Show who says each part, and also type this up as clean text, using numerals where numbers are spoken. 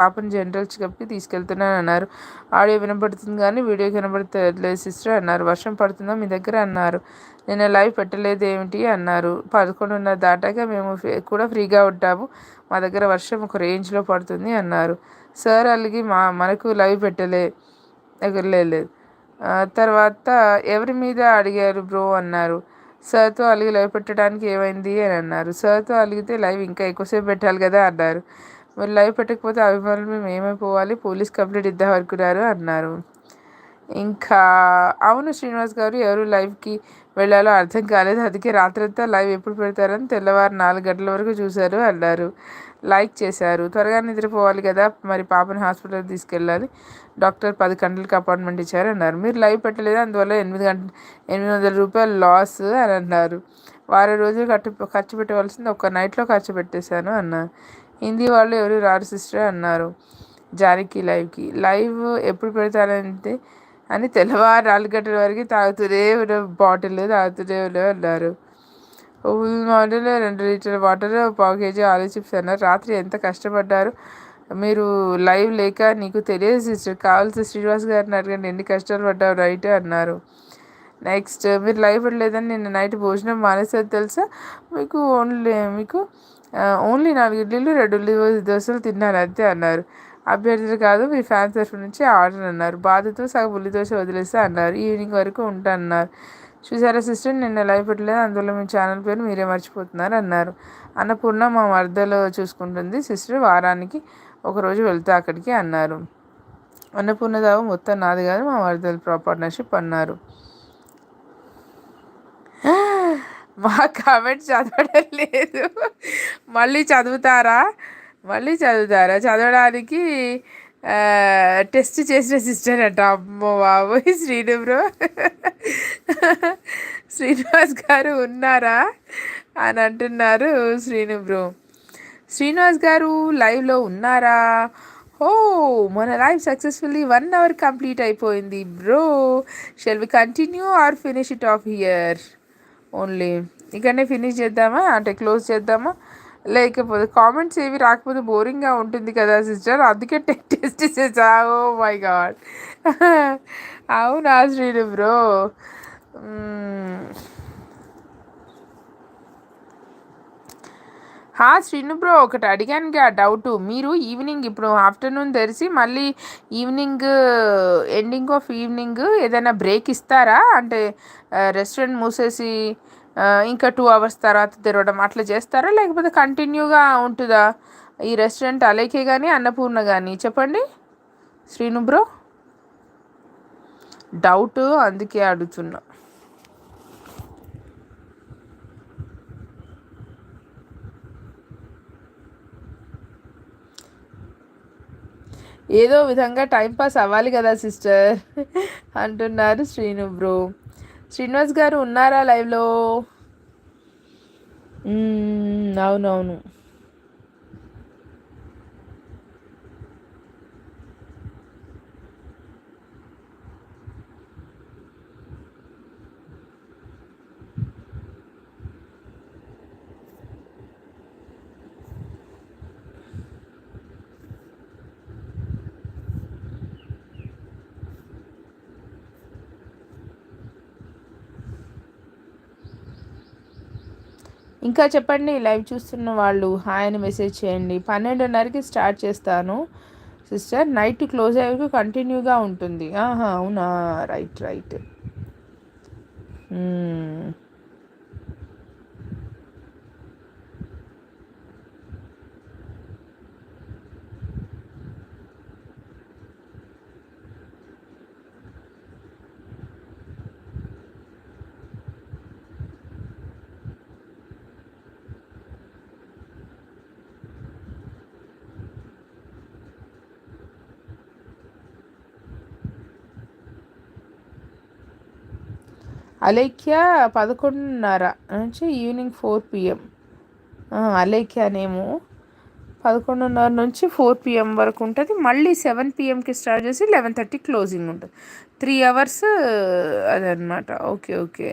Speaker 1: పాపని జనరల్ చెకప్కి తీసుకెళ్తున్నాను అన్నారు. ఆడియో వినపడుతుంది కానీ వీడియో కనబడతలేదు సిస్టర్ అన్నారు. వర్షం పడుతుందా మీ దగ్గర అన్నారు. నేను లైవ్ పెట్టలేదు ఏమిటి అన్నారు. 11:30 దాటాక మేము కూడా ఫ్రీగా ఉంటాము, మా దగ్గర వర్షం ఒక రేంజ్లో పడుతుంది అన్నారు. సార్ అలిగి మనకు లైవ్ పెట్టలే లేదు. తర్వాత ఎవరి మీద అడిగారు బ్రో అన్నారు. సార్తో అలిగి లైవ్ పెట్టడానికి ఏమైంది అని అన్నారు. సార్తో అలిగితే లైవ్ ఇంకా ఎక్కువసేపు పెట్టాలి కదా అన్నారు. మీరు లైవ్ పెట్టకపోతే అభిమానులు మేము ఏమైపోవాలి, పోలీస్ కంప్లైంట్ ఇద్దాం అనుకున్నారు అన్నారు. ఇంకా అవును శ్రీనివాస్ గారు ఎవరు లైవ్కి వెళ్ళాలో అర్థం కాలేదు, అందుకే రాత్రంతా లైవ్ ఎప్పుడు పెడతారని తెల్లవారు 4 గంటల వరకు చూశారు అన్నారు. లైక్ చేశారు. త్వరగా నిద్రపోవాలి కదా, మరి పాపని హాస్పిటల్కి తీసుకెళ్ళాలి, డాక్టర్ 10 గంటలకు అపాయింట్మెంట్ ఇచ్చారు అన్నారు. మీరు లైవ్ పెట్టలేదు, అందువల్ల 800 రూపాయలు లాస్ అని అన్నారు. వారం రోజులు ఖర్చు పెట్టవలసింది ఒక్క నైట్లో ఖర్చు పెట్టేశాను అన్నారు. హిందీ వాళ్ళు ఎవరు రారు సిస్టర్ అన్నారు. జానకి లైవ్ ఎప్పుడు పెడతారంటే అని తెల్లవారు 4 గంటల వరకు తాగుతూనే బాటిల్ తాగుతూనే అన్నారు. మోడల్ 2 లీటర్ల వాటర్, 1/4 కేజీ ఆలూ చిప్స్ అన్నారు. రాత్రి ఎంత కష్టపడ్డారు మీరు లైవ్ లేక. నీకు తెలియదు సిస్టర్, కావాల్సి శ్రీనివాస్ గారిని అడగండి ఎన్ని కష్టాలు పడ్డావు రైట్ అన్నారు. నెక్స్ట్ మీరు లైవ్ పెట్టలేదని నిన్న నైట్ భోజనం మానేసేది తెలుసా మీకు. ఓన్లీ 4 ఇడ్లీలు 2 ఉల్లి దోశలు తిన్నారు అంతే అన్నారు. అభ్యర్థులు కాదు మీ ఫ్యాన్స్ తరఫు నుంచి ఆర్డర్ అన్నారు. బాధతో సగం ఉల్లి దోశ వదిలేస్తా అన్నారు. ఈవినింగ్ వరకు ఉంటా అన్నారు. చూసారా సిస్టర్ నిన్న లైవ్ పెట్టలేదు, అందువల్ల మీ ఛానల్ పేరు మీరే మర్చిపోతున్నారు అన్నారు. అన్నపూర్ణ మా మర్దలో చూసుకుంటుంది సిస్టర్, వారానికి ఒకరోజు వెళ్తా అక్కడికి అన్నారు. అన్నపూర్ణ దావు మొత్తం నాది కాదు మా మర్దలు పార్ట్నర్షిప్ అన్నారు. మా కామెంట్ చదవడం లేదు, మళ్ళీ చదువుతారా చదవడానికి టెస్ట్ చేసిన సిస్టర్ అంట. అమ్మో బాబోయ్ శ్రీను బ్రో, శ్రీనివాస్ గారు ఉన్నారా అని అంటున్నారు. శ్రీనివాస్ గారు లైవ్లో ఉన్నారా? ఓ మన లైవ్ సక్సెస్ఫుల్లీ 1 hour కంప్లీట్ అయిపోయింది bro. Shall we continue or finish it off here only. ఇక్కడనే ఫినిష్ చేద్దామా అంటే క్లోజ్ చేద్దామా, లేకపోతే కామెంట్స్ ఏవి రాకపోతే బోరింగ్గా ఉంటుంది కదా సిస్టర్, అందుకే టెస్ట్ చేసా. ఓ మై గాడ్, అవునా శ్రీను బ్రో. శ్రీను బ్రో ఒకటి అడిగానుగా డౌట్, మీరు ఈవినింగ్ ఇప్పుడు ఆఫ్టర్నూన్ తెరిచి మళ్ళీ ఈవినింగ్ ఎండింగ్ ఆఫ్ ఈవినింగ్ ఏదైనా బ్రేక్ ఇస్తారా అంటే రెస్టారెంట్ మూసేసి ఇంకా 2 hours తర్వాత తెరవడం అట్లా చేస్తారా, లేకపోతే కంటిన్యూగా ఉంటుందా ఈ రెస్టారెంట్? అలేకే కానీ అన్నపూర్ణ కానీ చెప్పండి శ్రీను బ్రో, డౌట్ అందుకే అడుగుతున్నా. ఏదో విధంగా టైంపాస్ అవ్వాలి కదా సిస్టర్ అంటున్నారు శ్రీను బ్రో. శ్రీనివాస్ గారు ఉన్నారా లైవ్లో? అవునవును. ఇంకా చెప్పండి, లైవ్ చూస్తున్న వాళ్ళు హాయ్ అని మెసేజ్ చేయండి. 12:30కి స్టార్ట్ చేస్తాను సిస్టర్, నైట్ క్లోజ్ అయ్యేందుకు కంటిన్యూగా ఉంటుంది. అవునా, రైట్. అలేఖ్య 11:30 నుంచి ఈవినింగ్ 4 PM. అలేఖ్యనేమో 11:30 నుంచి 4 PM వరకు ఉంటుంది. మళ్ళీ 7 PMకి స్టార్ట్ చేసి 11:30 క్లోజింగ్ ఉంటుంది. 3 hours అదనమాట. ఓకే.